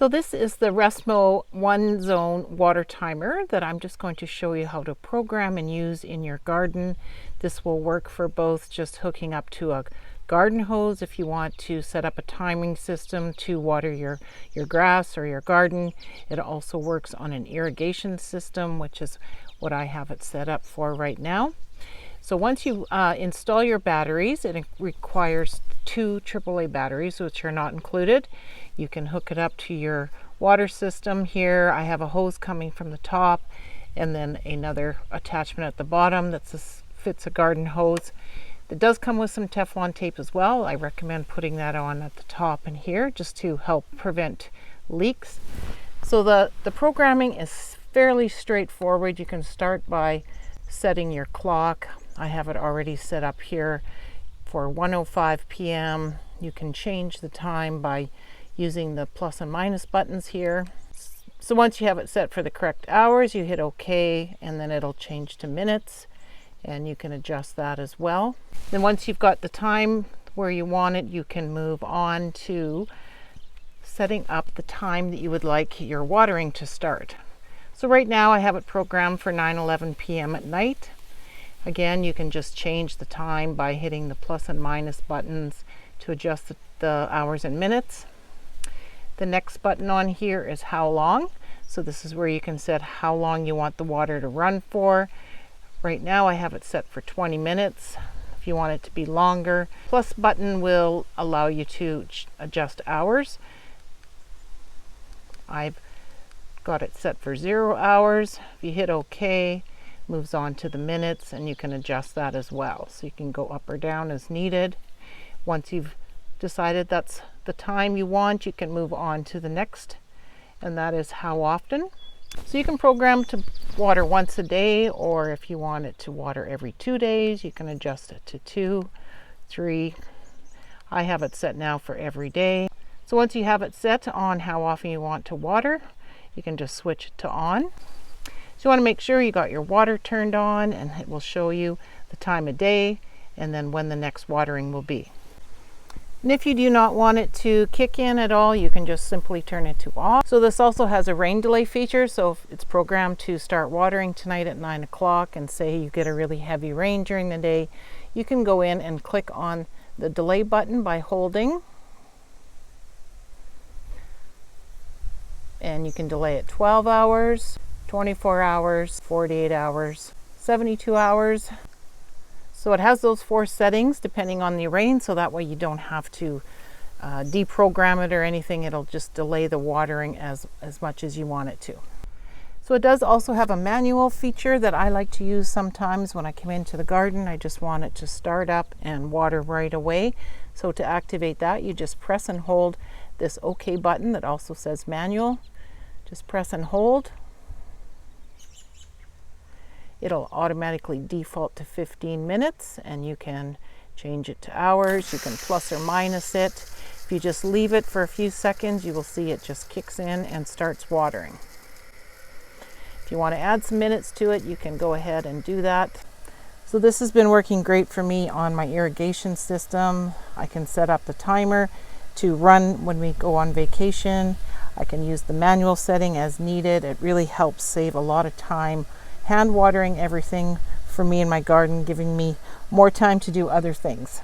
So this is the Restmo one zone water timer that I'm just going to show you how to program and use in your garden. This will work for both just hooking up to a garden hose if you want to set up a timing system to water your grass or your garden. It also works on an irrigation system, which is what I have it set up for right now. So once you install your batteries, it requires 2 AAA batteries, which are not included. You can hook it up to your water system here. I have a hose coming from the top and then another attachment at the bottom that fits a garden hose. It does come with some Teflon tape as well. I recommend putting that on at the top and here just to help prevent leaks. So the programming is fairly straightforward. You can start by setting your clock. I have it already set up here for 1:05 p.m. You can change the time by using the plus and minus buttons here. So once you have it set for the correct hours, you hit OK, and then it'll change to minutes, and you can adjust that as well. Then once you've got the time where you want it, you can move on to setting up the time that you would like your watering to start. So right now I have it programmed for 9:11 p.m. at night. Again, you can just change the time by hitting the plus and minus buttons to adjust the hours and minutes. The next button on here is how long. So this is where you can set how long you want the water to run for. Right now I have it set for 20 minutes. If you want it to be longer, plus button will allow you to adjust hours. I've got it set for 0 hours. If you hit OK, moves on to the minutes, and you can adjust that as well. So you can go up or down as needed. Once you've decided that's the time you want, you can move on to the next, and that is how often. So you can program to water once a day, or if you want it to water every 2 days, you can adjust it to 2, 3. I have it set now for every day. So once you have it set on how often you want to water, you can just switch it to on. So you want to make sure you got your water turned on, and it will show you the time of day and then when the next watering will be. And if you do not want it to kick in at all, you can just simply turn it to off. So this also has a rain delay feature. So if it's programmed to start watering tonight at 9 o'clock and say you get a really heavy rain during the day, you can go in and click on the delay button by holding. And you can delay it 12 hours, 24 hours, 48 hours, 72 hours. So it has those 4 settings depending on the rain, so that way you don't have to deprogram it or anything. It'll just delay the watering as much as you want it to. So it does also have a manual feature that I like to use sometimes when I come into the garden. I just want it to start up and water right away. So to activate that, you just press and hold this OK button that also says manual. Just press and hold. It'll automatically default to 15 minutes, and you can change it to hours. You can plus or minus it. If you just leave it for a few seconds, you will see it just kicks in and starts watering. If you want to add some minutes to it, you can go ahead and do that. So this has been working great for me on my irrigation system. I can set up the timer to run when we go on vacation. I can use the manual setting as needed. It really helps save a lot of time hand watering everything for me in my garden, giving me more time to do other things.